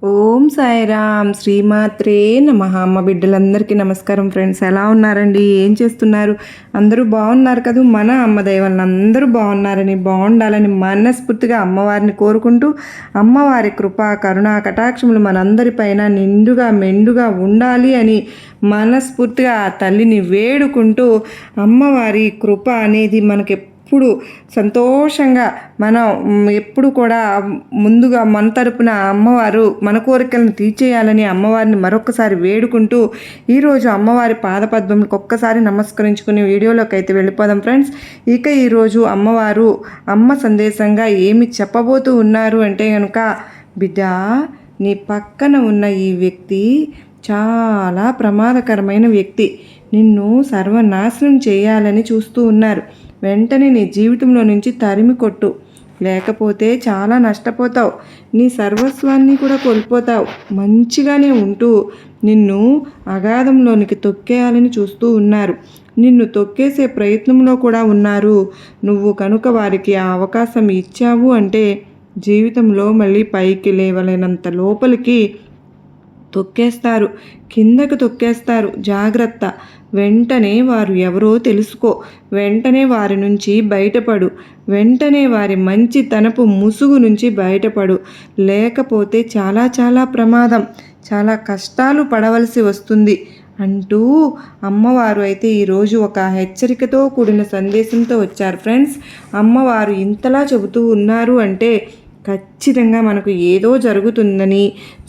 ఓం సాయిరామ్ శ్రీమాత్రే నమః. అమ్మ బిడ్డలందరికీ నమస్కారం ఫ్రెండ్స్. ఎలా ఉన్నారండి? ఏం చేస్తున్నారు? అందరూ బాగున్నారు కదా? మన అమ్మ దయ వలన అందరూ బాగున్నారని, బాగుండాలని మనస్ఫూర్తిగా అమ్మవారిని కోరుకుంటూ, అమ్మవారి కృప కరుణ కటాక్షములు మనందరిపైన నిండుగా మెండుగా ఉండాలి అని మనస్ఫూర్తిగా ఆ తల్లిని వేడుకుంటూ, అమ్మవారి కృప అనేది మనకి ఎప్పుడు సంతోషంగా మనం ఎప్పుడు కూడా ముందుగా మన తరపున అమ్మవారు మన కోరికలను తీర్చేయాలని అమ్మవారిని మరొకసారి వేడుకుంటూ ఈరోజు అమ్మవారి పాదపద్మములకు ఒక్కసారి నమస్కరించుకుని వీడియోలోకి అయితే వెళ్ళిపోదాం ఫ్రెండ్స్. ఇక ఈరోజు అమ్మవారు అమ్మ సందేశంగా ఏమి చెప్పబోతూ ఉన్నారు అంటే కనుక, బిడ్డ, నీ పక్కన ఉన్న ఈ వ్యక్తి చాలా ప్రమాదకరమైన వ్యక్తి. నిన్ను సర్వనాశనం చేయాలని చూస్తూ ఉన్నారు. వెంటనే నీ జీవితంలో నుంచి తరిమి కొట్టు, లేకపోతే చాలా నష్టపోతావు. నీ సర్వస్వాన్ని కూడా కోల్పోతావు. మంచిగానే ఉంటూ నిన్ను అగాధంలోనికి తొక్కేయాలని చూస్తూ ఉన్నారు. నిన్ను తొక్కేసే ప్రయత్నంలో కూడా ఉన్నారు. నువ్వు కనుక వారికి ఆ అవకాశం ఇచ్చావు అంటే జీవితంలో మళ్ళీ పైకి లేవలేనంత లోపలికి తొక్కేస్తారు, కిందకు తొక్కేస్తారు. జాగ్రత్త. వెంటనే వారు ఎవరో తెలుసుకో. వెంటనే వారి నుంచి బయటపడు. వెంటనే వారి మంచితనపు ముసుగు నుంచి బయటపడు. లేకపోతే చాలా చాలా ప్రమాదం, చాలా కష్టాలు పడవలసి వస్తుంది అంటూ అమ్మవారు అయితే ఈరోజు ఒక హెచ్చరికతో కూడిన సందేశంతో వచ్చారు ఫ్రెండ్స్. అమ్మవారు ఇంతలా చెబుతూ ఉన్నారు అంటే ఖచ్చితంగా మనకు ఏదో జరుగుతుందని,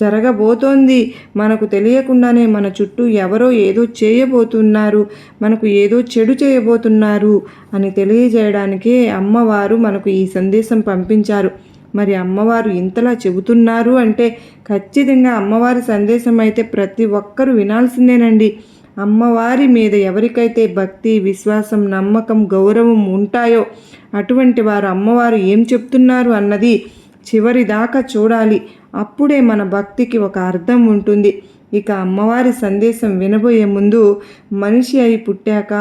జరగబోతోంది, మనకు తెలియకుండానే మన చుట్టూ ఎవరో ఏదో చేయబోతున్నారు, మనకు ఏదో చెడు చేయబోతున్నారు అని తెలియజేయడానికే అమ్మవారు మనకు ఈ సందేశం పంపించారు. మరి అమ్మవారు ఇంతలా చెబుతున్నారు అంటే ఖచ్చితంగా అమ్మవారి సందేశం అయితే ప్రతి ఒక్కరూ వినాల్సిందేనండి. అమ్మవారి మీద ఎవరికైతే భక్తి, విశ్వాసం, నమ్మకం, గౌరవం ఉంటాయో అటువంటి వారు అమ్మవారు ఏం చెప్తున్నారు అన్నది చివరి దాకా చూడాలి. అప్పుడే మన భక్తికి ఒక అర్థం ఉంటుంది. ఇక అమ్మవారి సందేశం వినబోయే ముందు, మనిషి అయి పుట్టాక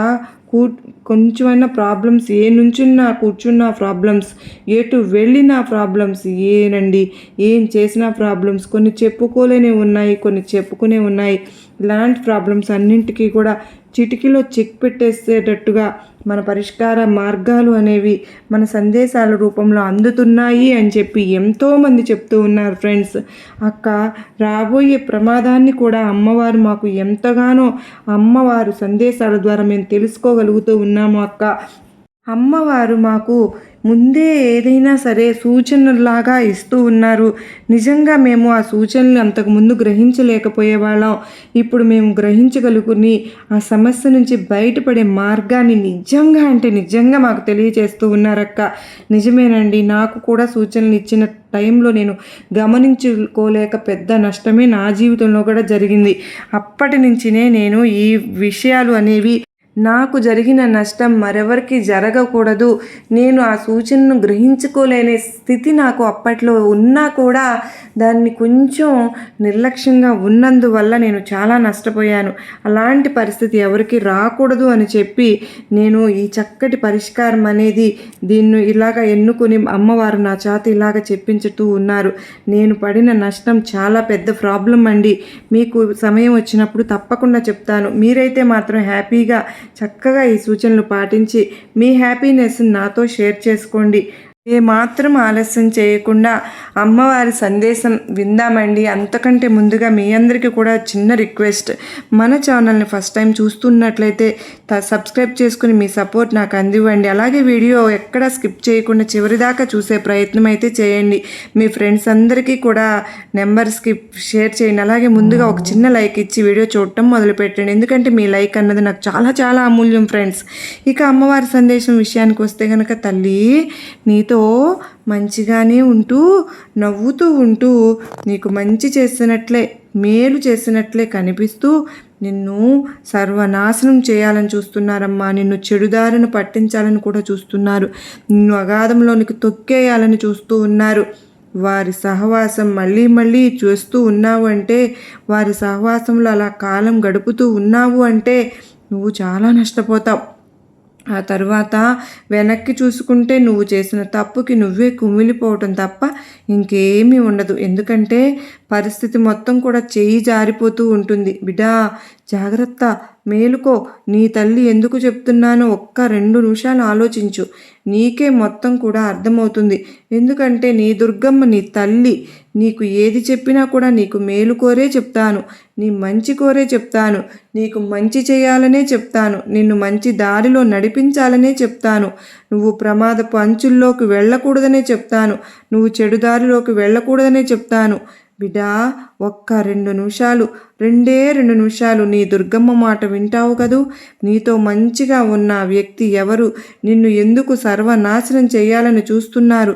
కొంచెమైనా ప్రాబ్లమ్స్, ఏ నుంచున్నా కూర్చున్నా ప్రాబ్లమ్స్, ఎటు వెళ్ళినా ప్రాబ్లమ్స్, ఏనండి ఏం చేసినా ప్రాబ్లమ్స్. కొన్ని చెప్పుకోలేనే ఉన్నాయి, కొన్ని చెప్పుకునే ఉన్నాయి. ఇలాంటి ప్రాబ్లమ్స్ అన్నింటికీ కూడా చిటికీలో చెక్ పెట్టేసేటట్టుగా మన పరిష్కార మార్గాలు అనేవి మన సందేశాల రూపంలో అందుతున్నాయి అని చెప్పి ఎంతోమంది చెప్తూ ఉన్నారు ఫ్రెండ్స్. అక్క, రాబోయే ప్రమాదాన్ని కూడా అమ్మవారు మాకు ఎంతగానో అమ్మవారు సందేశాల ద్వారా మేము తెలుసుకోగలుగుతూ ఉన్నాము అక్క. అమ్మవారు మాకు ముందే ఏదైనా సరే సూచనలాగా ఇస్తూ ఉన్నారు. నిజంగా మేము ఆ సూచనలు అంతకుముందు గ్రహించలేకపోయే వాళ్ళం. ఇప్పుడు మేము గ్రహించగలుగుని ఆ సమస్య నుంచి బయటపడే మార్గాన్ని నిజంగా అంటే నిజంగా మాకు తెలియజేస్తూ ఉన్నారక్క. నిజమేనండి, నాకు కూడా సూచనలు ఇచ్చిన టైంలో నేను గమనించుకోలేక పెద్ద నష్టమే నా జీవితంలో కూడా జరిగింది. అప్పటి నుంచినే నేను ఈ విషయాలు అనేవి, నాకు జరిగిన నష్టం మరెవరికి జరగకూడదు, నేను ఆ సూచనను గ్రహించుకోలేని స్థితి నాకు అప్పట్లో ఉన్నా కూడా దాన్ని కొంచెం నిర్లక్ష్యంగా ఉన్నందువల్ల నేను చాలా నష్టపోయాను. అలాంటి పరిస్థితి ఎవరికి రాకూడదు అని చెప్పి నేను ఈ చక్కటి పరిష్కారం అనేది దీన్ని ఇలాగ ఎన్నుకొని అమ్మవారు నా చేత ఇలాగ చెప్పించుతూ ఉన్నారు. నేను పడిన నష్టం చాలా పెద్ద ప్రాబ్లం అండి. మీకు సమయం వచ్చినప్పుడు తప్పకుండా చెప్తాను. మీరైతే మాత్రం హ్యాపీగా చక్కగా ఈ సూచనలు పాటించి మీ హ్యాపీనెస్ నాతో షేర్ చేసుకోండి. ఏమాత్రం ఆలస్యం చేయకుండా అమ్మవారి సందేశం విందామండి. అంతకంటే ముందుగా మీ అందరికీ కూడా చిన్న రిక్వెస్ట్, మన ఛానల్ని ఫస్ట్ టైం చూస్తున్నట్లయితే సబ్స్క్రైబ్ చేసుకుని మీ సపోర్ట్ నాకు అందివ్వండి. అలాగే వీడియో ఎక్కడ స్కిప్ చేయకుండా చివరిదాకా చూసే ప్రయత్నం అయితే చేయండి. మీ ఫ్రెండ్స్ అందరికీ కూడా నెంబర్స్కి షేర్ చేయండి. అలాగే ముందుగా ఒక చిన్న లైక్ ఇచ్చి వీడియో చూడటం మొదలుపెట్టండి. ఎందుకంటే మీ లైక్ అన్నది నాకు చాలా చాలా అమూల్యం ఫ్రెండ్స్. ఇక అమ్మవారి సందేశం విషయానికి వస్తే కనుక, తల్లి, నీతో మంచిగానే ఉంటూ నవ్వుతూ ఉంటూ నీకు మంచి చేసినట్లే, మేలు చేసినట్లే కనిపిస్తూ నిన్ను సర్వనాశనం చేయాలని చూస్తున్నారమ్మా. నిన్ను చెడుదారిని పట్టించాలని కూడా చూస్తున్నారు. నిన్ను అగాధంలోనికి తొక్కేయాలని చూస్తూ ఉన్నారు. వారి సహవాసం మళ్ళీ మళ్ళీ చూస్తూ ఉన్నావు అంటే, వారి సహవాసంలో అలా కాలం గడుపుతూ ఉన్నావు అంటే నువ్వు చాలా నష్టపోతావు. ఆ తర్వాత వెనక్కి చూసుకుంటే నువ్వు చేసిన తప్పుకి నువ్వే కుమిలిపోవటం తప్ప ఇంకేమీ ఉండదు. ఎందుకంటే పరిస్థితి మొత్తం కూడా చెయ్యి జారిపోతూ ఉంటుంది. బిడ్డా జాగ్రత్త, మేలుకో, నీ తల్లి ఎందుకు చెప్తున్నానో ఒక్క 2 నిమిషాలు ఆలోచించు, నీకే మొత్తం కూడా అర్థమవుతుంది. ఎందుకంటే నీ దుర్గమ్మ నీ తల్లి, నీకు ఏది చెప్పినా కూడా నీకు మేలు కోరే చెప్తాను, నీ మంచి కోరే చెప్తాను, నీకు మంచి చేయాలనే చెప్తాను, నిన్ను మంచి దారిలో నడిపించాలనే చెప్తాను, నువ్వు ప్రమాదపు అంచుల్లోకి వెళ్ళకూడదనే చెప్తాను, నువ్వు చెడు దారిలోకి వెళ్ళకూడదనే చెప్తాను. బిడ్డా ఒక్క 2 నిమిషాలు, 2 నిమిషాలు నీ దుర్గమ్మ మాట వింటావు కదూ. నీతో మంచిగా ఉన్న వ్యక్తి ఎవరు, నిన్ను ఎందుకు సర్వనాశనం చేయాలని చూస్తున్నారు,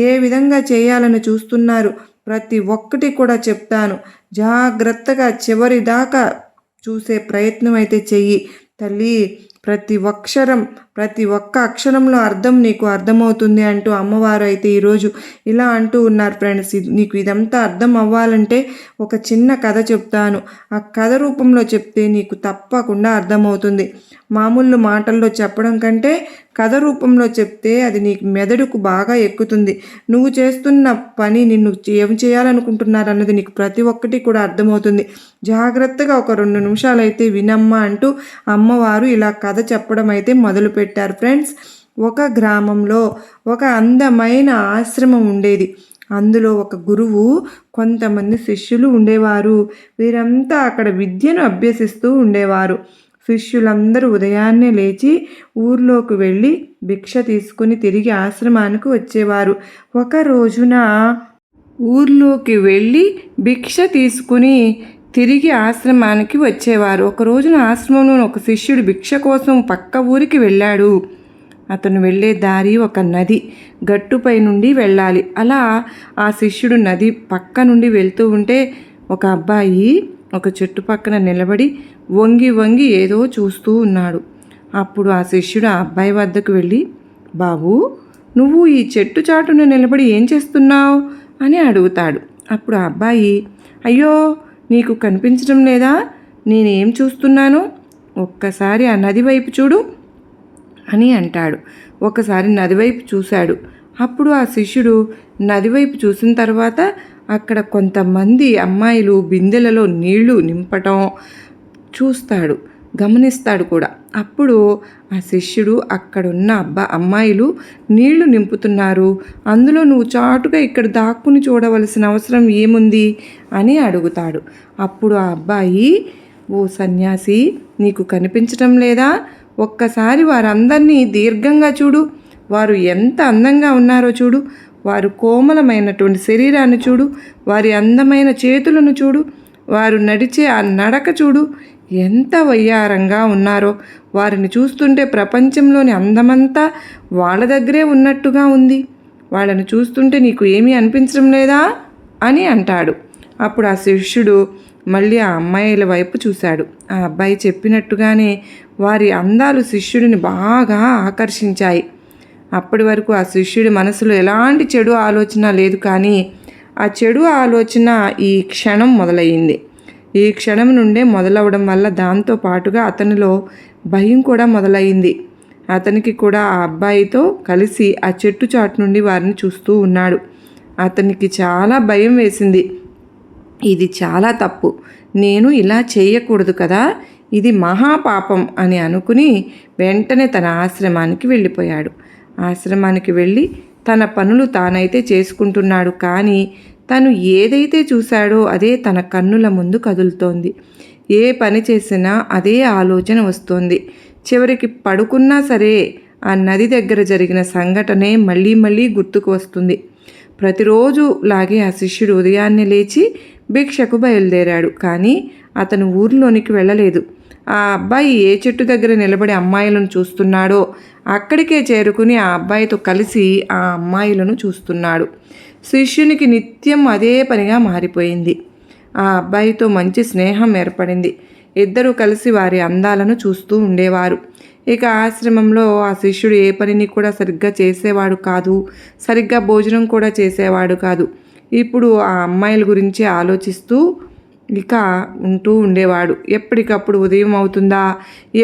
ఏ విధంగా చేయాలని చూస్తున్నారు, ప్రతి ఒక్కటి కూడా చెప్తాను. జాగ్రత్తగా చివరి దాకా చూసే ప్రయత్నం అయితే చెయ్యి తల్లి. ప్రతి ఒక్క అక్షరంలో అర్థం నీకు అర్థమవుతుంది అంటూ అమ్మవారు అయితే ఈరోజు ఇలా అంటూ ఉన్నారు ఫ్రెండ్స్. నీకు ఇదంతా అర్థం అవ్వాలంటే ఒక చిన్న కథ చెప్తాను, ఆ కథ రూపంలో చెప్తే నీకు తప్పకుండా అర్థమవుతుంది. మామూలు మాటల్లో చెప్పడం కంటే కథ రూపంలో చెప్తే అది నీకు మెదడుకు బాగా ఎక్కుతుంది. నువ్వు చేస్తున్న పని నిన్ను ఏం చేయాలనుకుంటున్నారు అన్నది నీకు ప్రతి ఒక్కటి కూడా అర్థమవుతుంది. జాగ్రత్తగా ఒక 2 నిమిషాలు అయితే వినమ్మా అంటూ అమ్మవారు ఇలా కథ చెప్పడం అయితే మొదలుపెట్టారు ఫ్రెండ్స్. ఒక గ్రామంలో ఒక అందమైన ఆశ్రమం ఉండేది. అందులో ఒక గురువు, కొంతమంది శిష్యులు ఉండేవారు. వీరంతా అక్కడ విద్యను అభ్యసిస్తూ ఉండేవారు. శిష్యులందరూ ఉదయాన్నే లేచి ఊర్లోకి వెళ్ళి భిక్ష తీసుకుని తిరిగి ఆశ్రమానికి వచ్చేవారు. ఒక రోజున ఊర్లోకి వెళ్ళి భిక్ష తీసుకుని తిరిగి ఆశ్రమానికి వచ్చేవారు. ఒక రోజున ఆశ్రమంలో ఒక శిష్యుడు భిక్ష కోసం పక్క ఊరికి వెళ్ళాడు. అతను వెళ్ళే దారి ఒక నది గట్టుపై నుండి వెళ్ళాలి. అలా ఆ శిష్యుడు నది పక్క నుండి వెళ్తూ ఉంటే ఒక అబ్బాయి ఒక చెట్టు పక్కన నిలబడి వంగి వంగి ఏదో చూస్తూ ఉన్నాడు. అప్పుడు ఆ శిష్యుడు ఆ అబ్బాయి వద్దకు వెళ్ళి, బాబు, నువ్వు ఈ చెట్టు చాటున నిలబడి ఏం చేస్తున్నావు అని అడుగుతాడు. అప్పుడు ఆ అబ్బాయి, అయ్యో, నీకు కనిపించడం లేదా నేనేం చూస్తున్నాను, ఒక్కసారి ఆ నది వైపు చూడు అని అంటాడు. ఒకసారి నది వైపు చూశాడు. అప్పుడు ఆ శిష్యుడు నది వైపు చూసిన తర్వాత అక్కడ కొంతమంది అమ్మాయిలు బిందెలలో నీళ్లు నింపటం చూస్తాడు, గమనిస్తాడు కూడా. అప్పుడు ఆ శిష్యుడు అక్కడున్న అమ్మాయిలు నీళ్లు నింపుతున్నారు, అందులో నువ్వు చాటుగా ఇక్కడ దాక్కుని చూడవలసిన అవసరం ఏముంది అని అడుగుతాడు. అప్పుడు ఆ అబ్బాయి, ఓ సన్యాసి, నీకు కనిపించటం లేదా, ఒక్కసారి వారందరినీ దీర్ఘంగా చూడు, వారు ఎంత అందంగా ఉన్నారో చూడు, వారు కోమలమైనటువంటి శరీరాన్ని చూడు, వారి అందమైన చేతులను చూడు, వారు నడిచే ఆ నడక చూడు, ఎంత వయ్యారంగా ఉన్నారో, వారిని చూస్తుంటే ప్రపంచంలోని అందమంతా వాళ్ళ దగ్గరే ఉన్నట్టుగా ఉంది, వాళ్ళని చూస్తుంటే నీకు ఏమీ అనిపించడం లేదా అని అంటాడు. అప్పుడు ఆ శిష్యుడు మళ్ళీ ఆ అమ్మాయిల వైపు చూశాడు. ఆ అబ్బాయి చెప్పినట్టుగానే వారి అందాలు శిష్యుడిని బాగా ఆకర్షించాయి. అప్పటి వరకు ఆ శిష్యుడి మనసులో ఎలాంటి చెడు ఆలోచన లేదు, కానీ ఆ చెడు ఆలోచన ఈ క్షణం మొదలయ్యింది. ఈ క్షణం నుండే మొదలవడం వల్ల దాంతో పాటుగా అతనిలో భయం కూడా మొదలయ్యింది. అతనికి కూడా ఆ అబ్బాయితో కలిసి ఆ చెట్టు చాటు నుండి వారిని చూస్తూ ఉన్నాడు. అతనికి చాలా భయం వేసింది. ఇది చాలా తప్పు, నేను ఇలా చేయకూడదు కదా, ఇది మహాపాపం అని అనుకుని వెంటనే తన ఆశ్రమానికి వెళ్ళిపోయాడు. ఆశ్రమానికి వెళ్ళి తన పనులు తానైతే చేసుకుంటున్నాడు, కానీ తను ఏదైతే చూశాడో అదే తన కన్నుల ముందు కదులుతోంది. ఏ పని చేసినా అదే ఆలోచన వస్తోంది. చివరికి పడుకున్నా సరే ఆ నది దగ్గర జరిగిన సంఘటనే మళ్ళీ మళ్ళీ గుర్తుకు వస్తుంది. ప్రతిరోజు లాగే ఆ శిష్యుడు ఉదయాన్నే లేచి భిక్షకు బయలుదేరాడు, కానీ అతను ఊరిలోనికి వెళ్ళలేదు. ఆ అబ్బాయి ఏ చెట్టు దగ్గర నిలబడి అమ్మాయిలను చూస్తున్నాడో అక్కడికే చేరుకుని ఆ అబ్బాయితో కలిసి ఆ అమ్మాయిలను చూస్తున్నాడు. శిష్యునికి నిత్యం అదే పనిగా మారిపోయింది. ఆ అబ్బాయితో మంచి స్నేహం ఏర్పడింది. ఇద్దరూ కలిసి వారి అందాలను చూస్తూ ఉండేవారు. ఇక ఆశ్రమంలో ఆ శిష్యుడు ఏ పనిని కూడా సరిగ్గా చేసేవాడు కాదు, సరిగ్గా భోజనం కూడా చేసేవాడు కాదు. ఇప్పుడు ఆ అమ్మాయిల గురించి ఆలోచిస్తూ ఇక ఉంటూ ఉండేవాడు. ఎప్పటికప్పుడు ఉదయం అవుతుందా,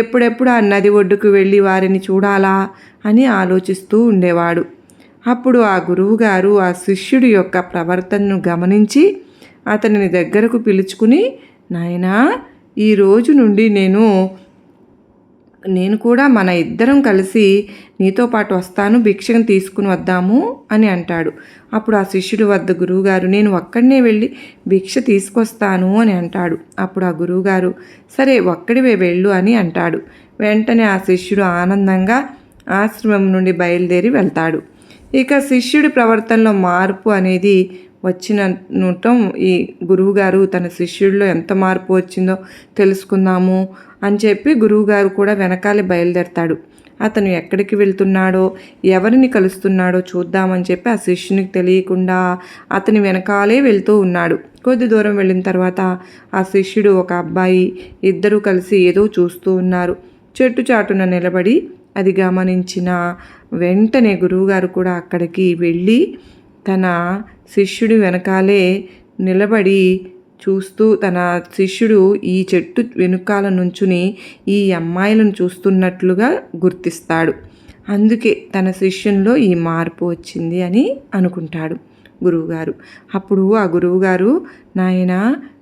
ఎప్పుడెప్పుడు ఆ నది ఒడ్డుకు వెళ్ళి వారిని చూడాలా అని ఆలోచిస్తూ ఉండేవాడు. అప్పుడు ఆ గురువుగారు ఆ శిష్యుడి యొక్క ప్రవర్తనను గమనించి అతనిని దగ్గరకు పిలుచుకుని, నాయనా, ఈ రోజు నుండి నేను కూడా మన ఇద్దరం కలిసి నీతో పాటు వస్తాను, భిక్షను తీసుకుని వద్దాము అని అంటాడు. అప్పుడు ఆ శిష్యుడి వద్ద గురువుగారు, నేను ఒక్కడనే వెళ్ళి భిక్ష తీసుకొస్తాను అని అంటాడు. అప్పుడు ఆ గురువుగారు, సరే ఒక్కడివే వెళ్ళు అని అంటాడు. వెంటనే ఆ శిష్యుడు ఆనందంగా ఆశ్రమం నుండి బయలుదేరి వెళ్తాడు. ఇక శిష్యుడి ప్రవర్తనలో మార్పు అనేది వచ్చినటం ఈ గురువుగారు తన శిష్యుడిలో ఎంత మార్పు వచ్చిందో తెలుసుకుందాము అని చెప్పి గురువుగారు కూడా వెనకాలే బయలుదేరతాడు. అతను ఎక్కడికి వెళ్తున్నాడో, ఎవరిని కలుస్తున్నాడో చూద్దామని చెప్పి ఆ శిష్యునికి తెలియకుండా అతని వెనకాలే వెళ్తూ ఉన్నాడు. కొద్ది దూరం వెళ్ళిన తర్వాత ఆ శిష్యుడు, ఒక అబ్బాయి ఇద్దరూ కలిసి ఏదో చూస్తూ ఉన్నారు. చెట్టు చాటున నిలబడి అది గమనించిన వెంటనే గురువుగారు కూడా అక్కడికి వెళ్ళి తన శిష్యుడి వెనకాలే నిలబడి చూస్తూ, తన శిష్యుడు ఈ చెట్టు వెనుకాల నుంచుని ఈ అమ్మాయిలను చూస్తున్నట్లుగా గుర్తిస్తాడు. అందుకే తన శిష్యునిలో ఈ మార్పు వచ్చింది అని అనుకుంటాడు గురువుగారు. అప్పుడు ఆ గురువుగారు, నాయనా,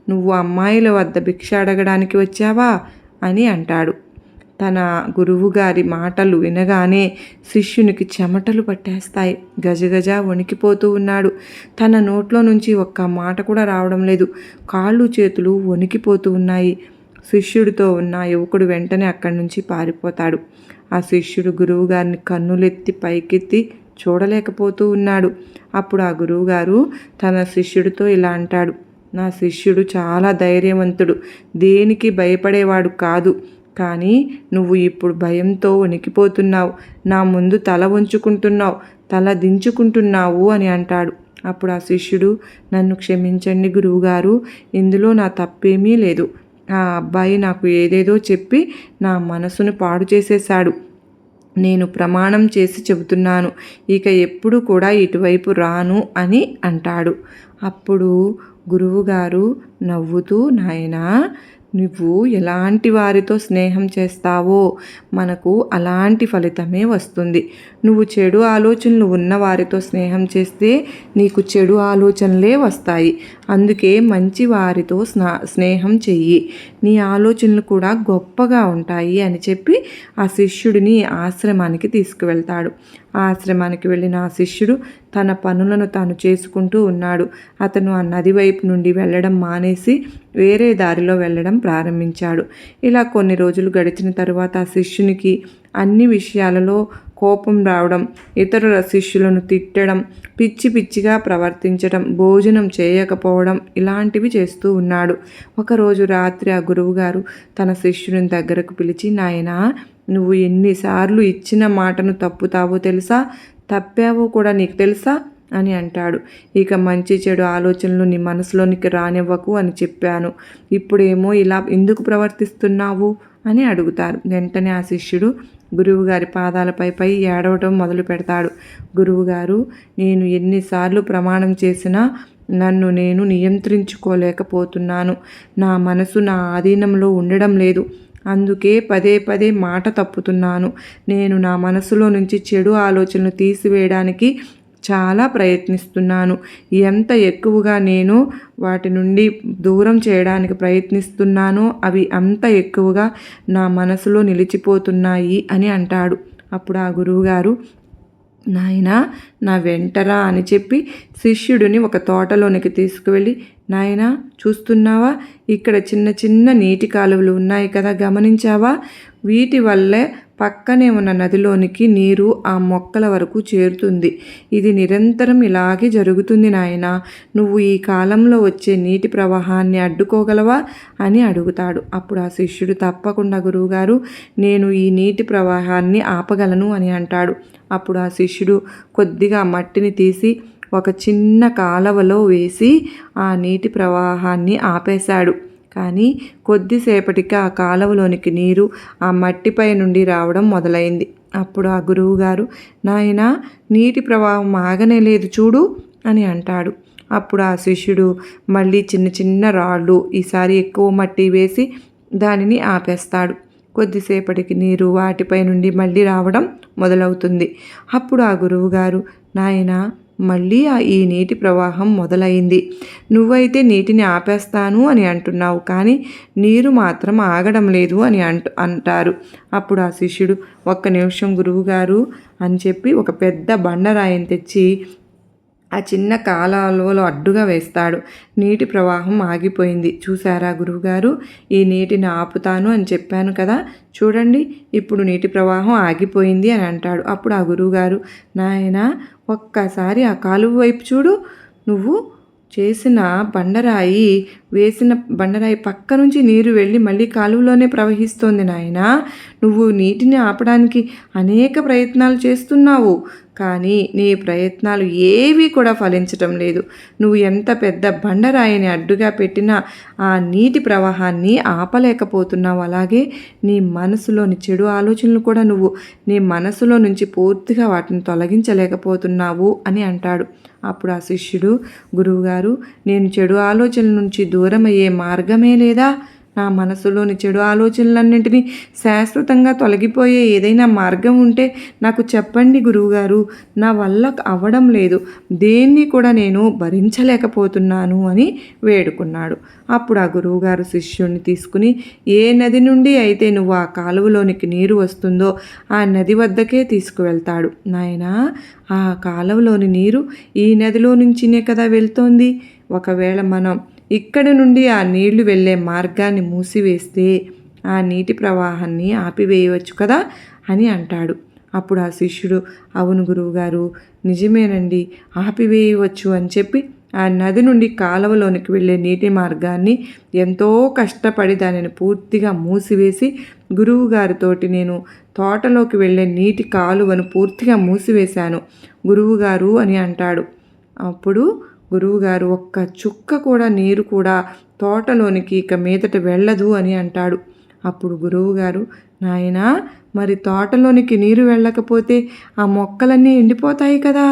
నువ్వు అమ్మాయిల వద్ద భిక్ష అడగడానికి వచ్చావా అని అంటాడు. తన గురువుగారి మాటలు వినగానే శిష్యునికి చెమటలు పట్టేస్తాయి. గజగజ వణికిపోతూ ఉన్నాడు. తన నోట్లో నుంచి ఒక్క మాట కూడా రావడం లేదు. కాళ్ళు చేతులు వణికిపోతూ ఉన్నాయి. శిష్యుడితో ఉన్న యువకుడు వెంటనే అక్కడి నుంచి పారిపోతాడు. ఆ శిష్యుడు గురువుగారిని కన్నులెత్తి పైకెత్తి చూడలేకపోతూ ఉన్నాడు. అప్పుడు ఆ గురువుగారు తన శిష్యుడితో ఇలా అంటాడు, నా శిష్యుడు చాలా ధైర్యవంతుడు, దేనికి భయపడేవాడు కాదు. కానీ నువ్వు ఇప్పుడు భయంతో వణికిపోతున్నావు, నా ముందు తల వంచుకుంటున్నావు, తల దించుకుంటున్నావు అని అంటాడు. అప్పుడు ఆ శిష్యుడు, నన్ను క్షమించండి గురువుగారు, ఇందులో నా తప్పేమీ లేదు. ఆ అబ్బాయి నాకు ఏదేదో చెప్పి నా మనసును పాడు చేసేశాడు. నేను ప్రమాణం చేసి చెబుతున్నాను, ఇక ఎప్పుడు కూడా ఇటువైపు రాను అని అంటాడు. అప్పుడు గురువుగారు నవ్వుతూ, నాయనా, నువ్వు ఎలాంటి వారితో స్నేహం చేస్తావో మనకు అలాంటి ఫలితమే వస్తుంది. నువ్వు చెడు ఆలోచనలు ఉన్న వారితో స్నేహం చేస్తే నీకు చెడు ఆలోచనలే వస్తాయి. అందుకే మంచి వారితో స్నేహం చెయ్యి, నీ ఆలోచనలు కూడా గొప్పగా ఉంటాయి అని చెప్పి ఆ శిష్యుడిని ఆశ్రమానికి తీసుకువెళ్తాడు. ఆశ్రమానికి వెళ్ళిన ఆ శిష్యుడు తన పనులను తాను చేసుకుంటూ ఉన్నాడు. అతను ఆ నది వైపు నుండి వెళ్ళడం మానేసి వేరే దారిలో వెళ్ళడం ప్రారంభించాడు. ఇలా కొన్ని రోజులు గడిచిన తరువాత ఆ శిష్యునికి అన్ని విషయాలలో కోపం రావడం, ఇతరుల శిష్యులను తిట్టడం, పిచ్చి పిచ్చిగా ప్రవర్తించడం, భోజనం చేయకపోవడం ఇలాంటివి చేస్తూ ఉన్నాడు. ఒకరోజు రాత్రి ఆ గురువుగారు తన శిష్యుని దగ్గరకు పిలిచి, నాయనా, నువ్వు ఎన్నిసార్లు ఇచ్చిన మాటను తప్పుతావో తెలుసా, తప్పావో కూడా నీకు తెలుసా అని అంటాడు. ఇక మంచి చెడు ఆలోచనలు నీ మనసులోనికి రానివ్వకు అని చెప్పాను, ఇప్పుడేమో ఇలా ఎందుకు ప్రవర్తిస్తున్నావు అని అడుగుతారు. వెంటనే ఆ శిష్యుడు గురువుగారి పాదాలపై ఏడవటం మొదలు పెడతాడు. గురువుగారు, నేను ఎన్నిసార్లు ప్రమాణం చేసినా నన్ను నేను నియంత్రించుకోలేకపోతున్నాను. నా మనసు నా ఆధీనంలో ఉండడం లేదు. అందుకే పదే పదే మాట తప్పుతున్నాను. నేను నా మనసులో నుంచి చెడు ఆలోచనలు తీసివేయడానికి చాలా ప్రయత్నిస్తున్నాను. ఎంత ఎక్కువగా నేను వాటి నుండి దూరం చేయడానికి ప్రయత్నిస్తున్నానో అవి అంత ఎక్కువగా నా మనసులో నిలిచిపోతున్నాయి అని అంటాడు. అప్పుడు ఆ గురువుగారు, నాయనా, నా వెంటరా అని చెప్పి శిష్యుడిని ఒక తోటలోనికి తీసుకువెళ్ళి, నాయనా, చూస్తున్నావా, ఇక్కడ చిన్న చిన్న నీటి కాలువలు ఉన్నాయి కదా, గమనించావా? వీటి వల్లే పక్కనే ఉన్న నదిలోనికి నీరు ఆ మొక్కల వరకు చేరుతుంది. ఇది నిరంతరం ఇలాగే జరుగుతుంది నాయనా. నువ్వు ఈ కాలంలో వచ్చే నీటి ప్రవాహాన్ని అడ్డుకోగలవా అని అడుగుతాడు. అప్పుడు ఆ శిష్యుడు, తప్పకుండా గురువుగారు, నేను ఈ నీటి ప్రవాహాన్ని ఆపగలను అని అంటాడు. అప్పుడు ఆ శిష్యుడు కొద్దిగా మట్టిని తీసి ఒక చిన్న కాలవలో వేసి ఆ నీటి ప్రవాహాన్ని ఆపేశాడు. కానీ కొద్దిసేపటికి ఆ కాలువలోనికి నీరు ఆ మట్టిపై నుండి రావడం మొదలైంది. అప్పుడు ఆ గురువుగారు, నాయనా, నీటి ప్రవాహం ఆగనే లేదు చూడు అని అంటాడు. అప్పుడు ఆ శిష్యుడు మళ్ళీ చిన్న చిన్న రాళ్ళు, ఈసారి ఎక్కువ మట్టి వేసి దానిని ఆపేస్తాడు. కొద్దిసేపటికి నీరు వాటిపై నుండి మళ్ళీ రావడం మొదలవుతుంది. అప్పుడు ఆ గురువుగారు, నాయనా, మళ్ళీ ఈ నీటి ప్రవాహం మొదలైంది. నువ్వైతే నీటిని ఆపేస్తాను అని అంటున్నావు, కానీ నీరు మాత్రం ఆగడం లేదు అని అంటారు. అప్పుడు ఆ శిష్యుడు, ఒక్క నిమిషం గురువుగారు అని చెప్పి ఒక పెద్ద బండరాయిని తెచ్చి ఆ చిన్న కాలువలో అడ్డుగా వేస్తాడు. నీటి ప్రవాహం ఆగిపోయింది. చూసారా గురువుగారు, ఈ నీటిని ఆపుతాను అని చెప్పాను కదా, చూడండి ఇప్పుడు నీటి ప్రవాహం ఆగిపోయింది అని అంటాడు. అప్పుడు ఆ గురువుగారు, నాయనా ఒక్కసారి ఆ కాలువ వైపు చూడు, నువ్వు చేసిన బండరాయి వేసిన బండరాయి పక్క నుంచి నీరు వెళ్ళి మళ్ళీ కాలువలోనే ప్రవహిస్తోంది నాయన. నువ్వు నీటిని ఆపడానికి అనేక ప్రయత్నాలు చేస్తున్నావు, కానీ నీ ప్రయత్నాలు ఏవి కూడా ఫలించటం లేదు. నువ్వు ఎంత పెద్ద బండరాయిని అడ్డుగా పెట్టినా ఆ నీటి ప్రవాహాన్ని ఆపలేకపోతున్నావు. అలాగే నీ మనసులోని చెడు ఆలోచనలు కూడా నువ్వు నీ మనసులో నుంచి పూర్తిగా వాటిని తొలగించలేకపోతున్నావు అని అంటాడు. అప్పుడు ఆ శిష్యుడు, గురువుగారు, నేను చెడు ఆలోచనల నుంచి దూరం అయ్యే మార్గమే లేదా? నా మనసులోని చెడు ఆలోచనలన్నింటినీ శాశ్వతంగా తొలగిపోయే ఏదైనా మార్గం ఉంటే నాకు చెప్పండి గురువుగారు, నా వల్ల అవ్వడం లేదు, దేన్ని కూడా నేను భరించలేకపోతున్నాను అని వేడుకున్నాడు. అప్పుడు ఆ గురువుగారు శిష్యుడిని తీసుకుని, ఏ నది నుండి అయితే నువ్వు ఆ కాలువలోనికి నీరు వస్తుందో ఆ నది వద్దకే తీసుకువెళ్తాడు. నాయనా, ఆ కాలువలోని నీరు ఈ నదిలో నుంచినే కదా వెళ్తోంది. ఒకవేళ మనం ఇక్కడి నుండి ఆ నీళ్లు వెళ్ళే మార్గాన్ని మూసివేస్తే ఆ నీటి ప్రవాహాన్ని ఆపివేయవచ్చు కదా అని అంటాడు. అప్పుడు ఆ శిష్యుడు, అవును గురువుగారు, నిజమేనండి, ఆపివేయవచ్చు అని చెప్పి ఆ నది నుండి కాలువలోనికి వెళ్ళే నీటి మార్గాన్ని ఎంతో కష్టపడి దానిని పూర్తిగా మూసివేసి, గురువుగారితోటి నేను తోటలోకి వెళ్ళే నీటి కాలువను పూర్తిగా మూసివేశాను గురువుగారు అని అంటాడు. అప్పుడు గురువుగారు, ఒక్క చుక్క కూడా నీరు కూడా తోటలోనికి ఇక మీదట వెళ్ళదు అని అంటాడు. అప్పుడు గురువుగారు, నాయనా, మరి తోటలోనికి నీరు వెళ్ళకపోతే ఆ మొక్కలన్నీ ఎండిపోతాయి కదా,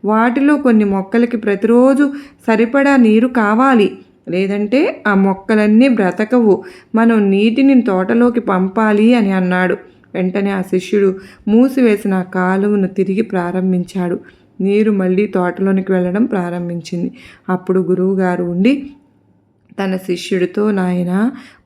వాటిలో కొన్ని మొక్కలకి ప్రతిరోజు సరిపడా నీరు కావాలి, లేదంటే ఆ మొక్కలన్నీ బ్రతకవు, మనం నీటిని తోటలోకి పంపాలి అని అన్నాడు. వెంటనే ఆ శిష్యుడు మూసివేసిన కాలువను తిరిగి ప్రారంభించాడు. నీరు మళ్ళీ తోటలోనికి వెళ్ళడం ప్రారంభించింది. అప్పుడు గురువుగారు ఉండి తన శిష్యుడితో, నాయనా,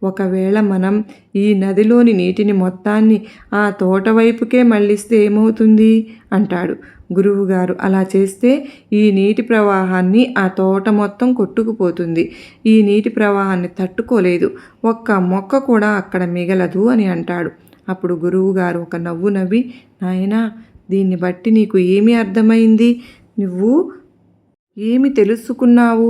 ఒకవేళ మనం ఈ నదిలోని నీటిని మొత్తాన్ని ఆ తోట వైపుకే మళ్ళిస్తే ఏమవుతుంది అంటాడు. గురువుగారు, అలా చేస్తే ఈ నీటి ప్రవాహాన్ని ఆ తోట మొత్తం కొట్టుకుపోతుంది, ఈ నీటి ప్రవాహాన్ని తట్టుకోలేదు, ఒక్క మొక్క కూడా అక్కడ మిగలదు అని అంటాడు. అప్పుడు గురువుగారు ఒక నవ్వు నవ్వి, నాయనా, దీన్ని బట్టి నీకు ఏమి అర్థమైంది? నువ్వు ఏమి తెలుసుకున్నావు?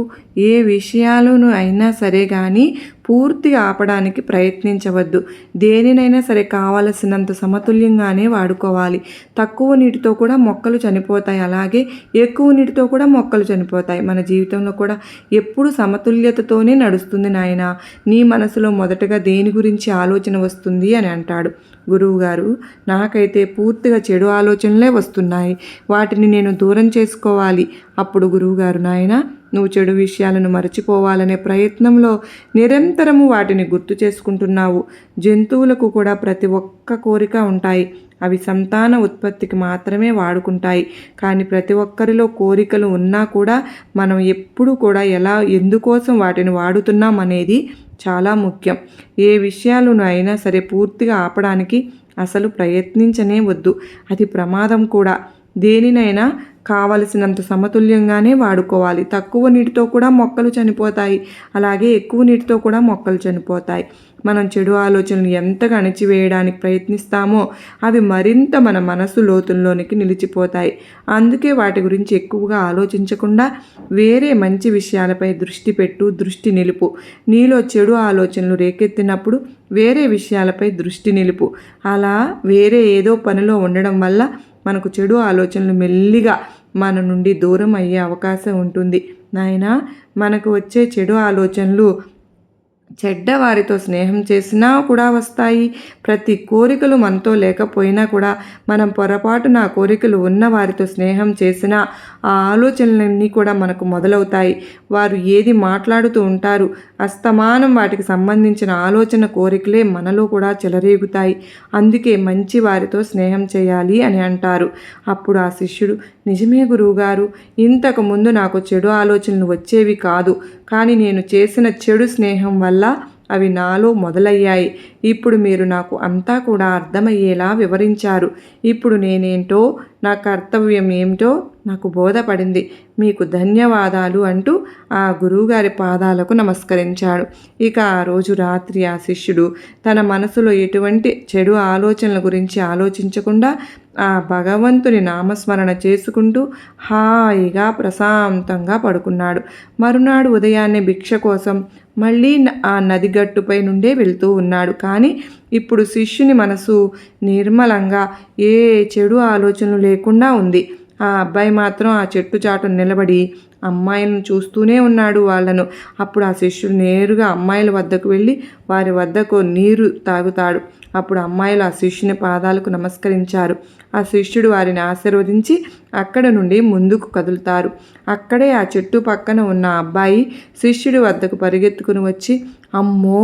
ఏ విషయాలను అయినా సరే కానీ పూర్తిగా ఆపడానికి ప్రయత్నించవద్దు. దేనినైనా సరే కావలసినంత సమతుల్యంగానే వాడుకోవాలి. తక్కువ నీటితో కూడా మొక్కలు చనిపోతాయి, అలాగే ఎక్కువ నీటితో కూడా మొక్కలు చనిపోతాయి. మన జీవితంలో కూడా ఎప్పుడు సమతుల్యతతోనే నడుస్తుంది నాయన. నీ మనసులో మొదటగా దేని గురించి ఆలోచన వస్తుంది అని అంటాడు. గురువుగారు, నాకైతే పూర్తిగా చెడు ఆలోచనలే వస్తున్నాయి, వాటిని నేను దూరం చేసుకోవాలి. అప్పుడు గురువుగారు, నాయన, నువ్వు చెడు విషయాలను మరచిపోవాలనే ప్రయత్నంలో నిరంతరము వాటిని గుర్తు చేసుకుంటున్నావు. జంతువులకు కూడా ప్రతి ఒక్క కోరిక ఉంటాయి, అవి సంతాన ఉత్పత్తికి మాత్రమే వాడుకుంటాయి. కానీ ప్రతి ఒక్కరిలో కోరికలు ఉన్నా కూడా మనం ఎప్పుడు కూడా ఎందుకోసం వాటిని వాడుతున్నాం అనేది చాలా ముఖ్యం. ఏ విషయాలను అయినా సరే పూర్తిగా ఆపడానికి అసలు ప్రయత్నించనే వద్దు, అది ప్రమాదం కూడా. దేనినైనా కావలసినంత సమతుల్యంగానే వాడుకోవాలి. తక్కువ నీటితో కూడా మొక్కలు చనిపోతాయి, అలాగే ఎక్కువ నీటితో కూడా మొక్కలు చనిపోతాయి. మనం చెడు ఆలోచనలు ఎంతగా అణిచివేయడానికి ప్రయత్నిస్తామో అవి మరింత మన మనసు లోతుల్లోనికి నిలిచిపోతాయి. అందుకే వాటి గురించి ఎక్కువగా ఆలోచించకుండా వేరే మంచి విషయాలపై దృష్టి నిలుపు. నీలో చెడు ఆలోచనలు రేకెత్తినప్పుడు వేరే విషయాలపై దృష్టి నిలుపు. అలా వేరే ఏదో పనిలో ఉండడం వల్ల మనకు చెడు ఆలోచనలు మెల్లిగా మన నుండి దూరం అయ్యే అవకాశం ఉంటుంది. నాయనా, మనకు వచ్చే చెడు ఆలోచనలు చెడ్డవారితో స్నేహం చేసినా కూడా వస్తాయి. ప్రతి కోరికలు మనతో లేకపోయినా కూడా మనం పొరపాటున ఆ కోరికలు ఉన్న వారితో స్నేహం చేసినా ఆ ఆలోచనలన్నీ కూడా మనకు మొదలవుతాయి. వారు ఏది మాట్లాడుతూ ఉంటారు, అస్తమానం వాటికి సంబంధించిన ఆలోచన కోరికలే మనలో కూడా చెలరేగుతాయి. అందుకే మంచి వారితో స్నేహం చేయాలి అని అంటారు. అప్పుడు ఆ శిష్యుడు, నిజమే గురువుగారు, ఇంతకు ముందు నాకు చెడు ఆలోచనలు వచ్చేవి కాదు, కానీ నేను చేసిన చెడు స్నేహం వల్ల అవి నాలో మొదలయ్యాయి. ఇప్పుడు మీరు నాకు అంతా కూడా అర్థమయ్యేలా వివరించారు. ఇప్పుడు నేనేంటో, నా కర్తవ్యం ఏమిటో నాకు బోధపడింది. మీకు ధన్యవాదాలు అంటూ ఆ గురువుగారి పాదాలకు నమస్కరించాడు. ఇక ఆ రోజు రాత్రి ఆ శిష్యుడు తన మనసులో ఎటువంటి చెడు ఆలోచనల గురించి ఆలోచించకుండా ఆ భగవంతుని నామస్మరణ చేసుకుంటూ హాయిగా ప్రశాంతంగా పడుకున్నాడు. మరునాడు ఉదయాన్నే భిక్ష కోసం మళ్ళీ ఆ నది గట్టుపై నుండే వెళ్తూ ఉన్నాడు. కానీ ఇప్పుడు శిష్యుని మనసు నిర్మలంగా ఏ చెడు ఆలోచనలు లేకుండా ఉంది. ఆ అబ్బాయి మాత్రం ఆ చెట్టు చాటును నిలబడి అమ్మాయిలను చూస్తూనే ఉన్నాడు వాళ్ళను. అప్పుడు ఆ శిష్యుడు నేరుగా అమ్మాయిల వద్దకు వెళ్ళి వారి వద్దకు నీరు తాగుతాడు. అప్పుడు అమ్మాయిలు ఆ శిష్యుని పాదాలకు నమస్కరించారు. ఆ శిష్యుడు వారిని ఆశీర్వదించి అక్కడ నుండి ముందుకు కదులుతారు. అక్కడే ఆ చెట్టు పక్కన ఉన్న అబ్బాయి శిష్యుడి వద్దకు పరిగెత్తుకుని వచ్చి, అమ్మో,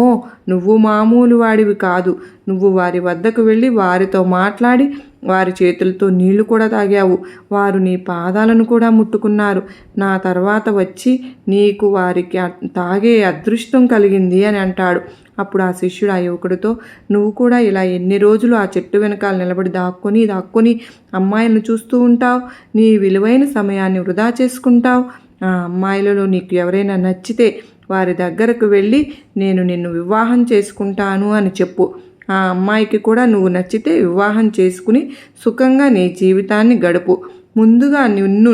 నువ్వు మామూలు వాడివి కాదు, నువ్వు వారి వద్దకు వెళ్ళి వారితో మాట్లాడి వారి చేతులతో నీళ్లు కూడా తాగావు, వారు నీ పాదాలను కూడా ముట్టుకున్నారు, నా తర్వాత వచ్చి నీకు వారికి తాగే అదృష్టం కలిగింది అని అంటాడు. అప్పుడు ఆ శిష్యుడు ఆ యువకుడితో, నువ్వు కూడా ఇలా ఎన్ని రోజులు ఆ చెట్టు వెనకాల నిలబడి దాక్కొని అమ్మాయిలను చూస్తూ ఉంటావు, నీ విలువైన సమయాన్ని వృధా చేసుకుంటావు. ఆ అమ్మాయిలలో నీకు ఎవరైనా నచ్చితే వారి దగ్గరకు వెళ్ళి నేను నిన్ను వివాహం చేసుకుంటాను అని చెప్పు. ఆ అమ్మాయికి కూడా నువ్వు నచ్చితే వివాహం చేసుకుని సుఖంగా నీ జీవితాన్ని గడుపు. ముందుగా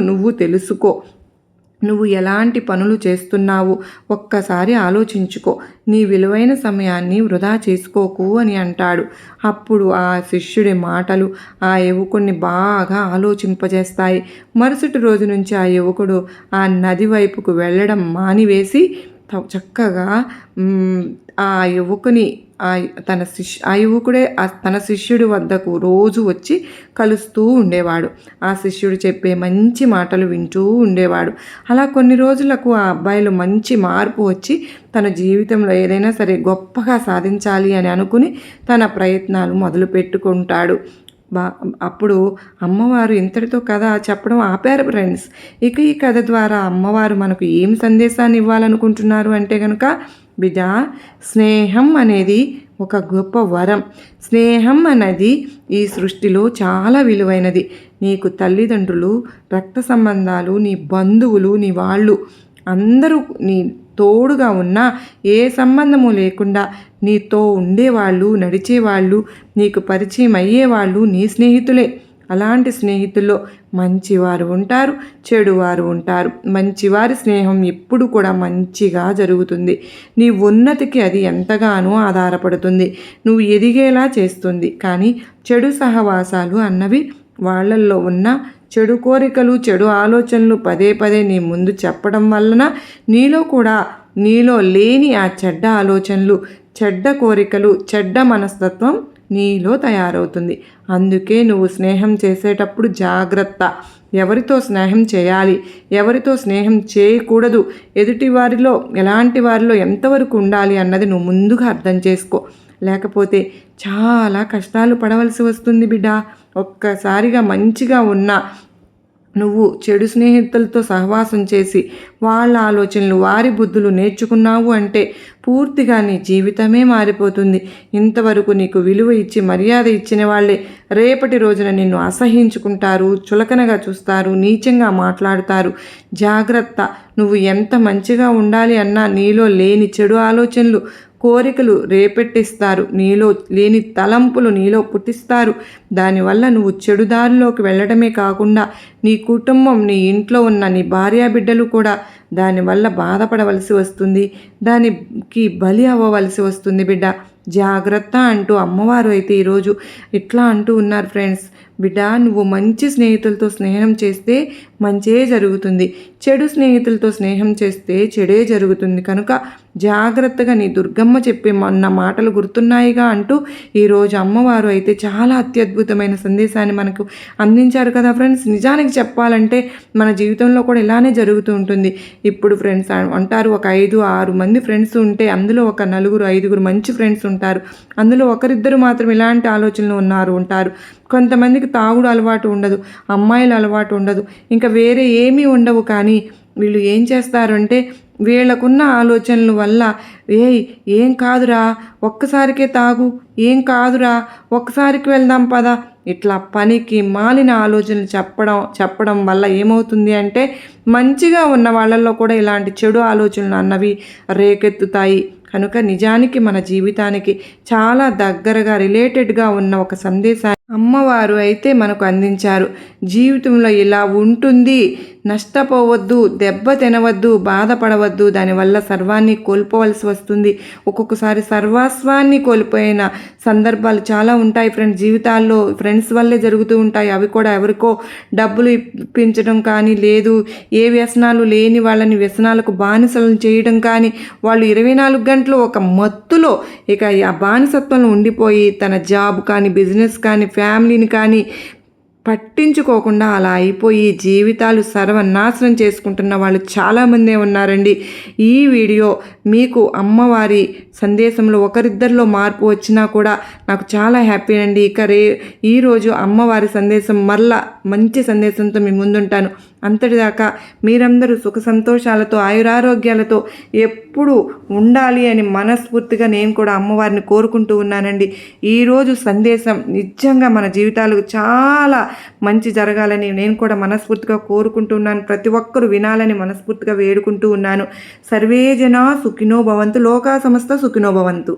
నువ్వు తెలుసుకో, నువ్వు ఎలాంటి పనులు చేస్తున్నావు ఒక్కసారి ఆలోచించుకో, నీ విలువైన సమయాన్ని వృధా చేసుకోకు అని అంటాడు. అప్పుడు ఆ శిష్యుడి మాటలు ఆ యువకుడిని బాగా ఆలోచింపజేస్తాయి. మరుసటి రోజు నుంచి ఆ యువకుడు ఆ నది వైపుకు వెళ్ళడం మానివేసి చక్కగా ఆ యువకుని ఆ యువకుడే తన శిష్యుడి వద్దకు రోజు వచ్చి కలుస్తూ ఉండేవాడు. ఆ శిష్యుడు చెప్పే మంచి మాటలు వింటూ ఉండేవాడు. అలా కొన్ని రోజులకు ఆ అబ్బాయిలో మంచి మార్పు వచ్చి తన జీవితంలో ఏదైనా సరే గొప్పగా సాధించాలి అని అనుకుని తన ప్రయత్నాలు మొదలు పెట్టుకుంటాడు. అప్పుడు అమ్మవారు ఇంతటితో కథ చెప్పడం ఆపారు ఫ్రెండ్స్. ఇక ఈ కథ ద్వారా అమ్మవారు మనకు ఏం సందేశాన్ని ఇవ్వాలనుకుంటున్నారు అంటే కనుక, బిడ్డ, స్నేహం అనేది ఒక గొప్ప వరం. స్నేహం అనేది ఈ సృష్టిలో చాలా విలువైనది. నీకు తల్లిదండ్రులు, రక్త సంబంధాలు, నీ బంధువులు, నీ వాళ్ళు అందరూ నీ తోడుగా ఉన్నా ఏ సంబంధము లేకుండా నీతో ఉండేవాళ్ళు, నడిచేవాళ్ళు, నీకు పరిచయం అయ్యేవాళ్ళు నీ స్నేహితులే. అలాంటి స్నేహితుల్లో మంచివారు ఉంటారు, చెడువారు ఉంటారు. మంచివారి స్నేహం ఎప్పుడు కూడా మంచిగా జరుగుతుంది. నీ ఉన్నతికి అది ఎంతగానో ఆధారపడుతుంది, నువ్వు ఎదిగేలా చేస్తుంది. కానీ చెడు సహవాసాలు అన్నవి వాళ్ళల్లో ఉన్న చెడు కోరికలు, చెడు ఆలోచనలు పదే పదే నీ ముందు చెప్పడం వలన నీలో లేని ఆ చెడ్డ ఆలోచనలు, చెడ్డ కోరికలు, చెడ్డ మనస్తత్వం నీలో తయారవుతుంది. అందుకే నువ్వు స్నేహం చేసేటప్పుడు జాగ్రత్త. ఎవరితో స్నేహం చేయాలి, ఎవరితో స్నేహం చేయకూడదు, ఎదుటి వారిలో ఎలాంటి వారిలో ఎంతవరకు ఉండాలి అన్నది నువ్వు ముందుగా అర్థం చేసుకో. లేకపోతే చాలా కష్టాలు పడవలసి వస్తుంది బిడ్డ. ఒక్కసారిగా మంచిగా ఉన్న నువ్వు చెడు స్నేహితులతో సహవాసం చేసి వాళ్ళ ఆలోచనలు, వారి బుద్ధులు నేర్చుకున్నావు అంటే పూర్తిగా నీ జీవితమే మారిపోతుంది. ఇంతవరకు నీకు విలువ ఇచ్చి మర్యాద ఇచ్చిన వాళ్ళే రేపటి రోజున నిన్ను అసహించుకుంటారు, చులకనగా చూస్తారు, నీచంగా మాట్లాడుతారు. జాగ్రత్త. నువ్వు ఎంత మంచిగా ఉండాలి అన్నా నీలో లేని చెడు ఆలోచనలు, కోరికలు రేపెట్టిస్తారు, నీలో లేని తలంపులు నీలో పుట్టిస్తారు. దానివల్ల నువ్వు చెడుదారిలోకి వెళ్ళడమే కాకుండా నీ కుటుంబం, నీ ఇంట్లో ఉన్న నీ భార్యాబిడ్డలు కూడా దానివల్ల బాధపడవలసి వస్తుంది, దానికి బలి అవ్వవలసి వస్తుంది బిడ్డ. జాగ్రత్త అంటూ అమ్మవారు అయితే ఈరోజు ఇట్లా అంటూ ఉన్నారు ఫ్రెండ్స్. బిడ్డ నువ్వు మంచి స్నేహితులతో స్నేహం చేస్తే మంచే జరుగుతుంది, చెడు స్నేహితులతో స్నేహం చేస్తే చెడే జరుగుతుంది. కనుక జాగ్రత్తగా నీ దుర్గమ్మ చెప్పే నా మాటలు గుర్తున్నాయిగా అంటూ ఈరోజు అమ్మవారు అయితే చాలా అత్యద్భుతమైన సందేశాన్ని మనకు అందించారు కదా ఫ్రెండ్స్. నిజానికి చెప్పాలంటే మన జీవితంలో కూడా ఇలానే జరుగుతూ ఉంటుంది. ఇప్పుడు ఫ్రెండ్స్ అంటారు, ఒక 5-6 మంది ఫ్రెండ్స్ ఉంటే అందులో ఒక 4-5 మంచి ఫ్రెండ్స్ ఉంటారు, అందులో ఒకరిద్దరు మాత్రం ఇలాంటి ఆలోచనలు ఉంటారు. కొంతమందికి తాగుడు అలవాటు ఉండదు, అమ్మాయిల అలవాటు ఉండదు, ఇంకా వేరే ఏమీ ఉండవు. కానీ వీళ్ళు ఏం చేస్తారు అంటే వీళ్ళకున్న ఆలోచనల వల్ల ఏం కాదురా ఒక్కసారికే తాగు, ఏం కాదురా ఒక్కసారికి వెళ్దాం పదా, ఇట్లా పనికి మాలిన ఆలోచనలు చెప్పడం వల్ల ఏమవుతుంది అంటే మంచిగా ఉన్న వాళ్ళల్లో కూడా ఇలాంటి చెడు ఆలోచనలు అన్నవి రేకెత్తుతాయి. కనుక నిజానికి మన జీవితానికి చాలా దగ్గరగా రిలేటెడ్గా ఉన్న ఒక సందేశాన్ని అమ్మవారు అయితే మనకు అందించారు. జీవితంలో ఇలా ఉంటుంది, నష్టపోవద్దు, దెబ్బ తినవద్దు, బాధపడవద్దు, దానివల్ల సర్వాన్ని కోల్పోవలసి వస్తుంది. ఒక్కొక్కసారి సర్వస్వాన్ని కోల్పోయిన సందర్భాలు చాలా ఉంటాయి ఫ్రెండ్స్. జీవితాల్లో ఫ్రెండ్స్ వల్లే జరుగుతూ ఉంటాయి. అవి కూడా ఎవరికో డబ్బులు ఇప్పించడం కానీ, లేదు ఏ వ్యసనాలు లేని వాళ్ళని వ్యసనాలకు బానిసలను చేయడం కానీ, వాళ్ళు 24 గంటలు ఒక మత్తులో ఇక ఆ బానిసత్వంలో ఉండిపోయి తన జాబ్ కానీ, బిజినెస్ కానీ, ఫ్యామిలీని కానీ పట్టించుకోకుండా అలా అయిపోయి జీవితాలు సర్వనాశనం చేసుకుంటున్న వాళ్ళు చాలామందే ఉన్నారండి. ఈ వీడియో మీకు అమ్మవారి సందేశంలో ఒకరిద్దరిలో మార్పు వచ్చినా కూడా నాకు చాలా హ్యాపీ అండి. ఇక ఈరోజు అమ్మవారి సందేశం మరలా మంచి సందేశంతో మీ ముందుంటాను. అంతటిదాకా మీరందరూ సుఖ సంతోషాలతో ఆయురారోగ్యాలతో ఎప్పుడు ఉండాలి అని మనస్ఫూర్తిగా నేను కూడా అమ్మవారిని కోరుకుంటూ ఉన్నానండి. ఈరోజు సందేశం నిజంగా మన జీవితాలకు చాలా మంచి జరగాలని నేను కూడా మనస్ఫూర్తిగా కోరుకుంటున్నాను. ప్రతి ఒక్కరూ వినాలని మనస్ఫూర్తిగా వేడుకుంటూ ఉన్నాను. సర్వే జనా సుఖినో భవంతు, లోకా సమస్త సుఖినో భవంతు.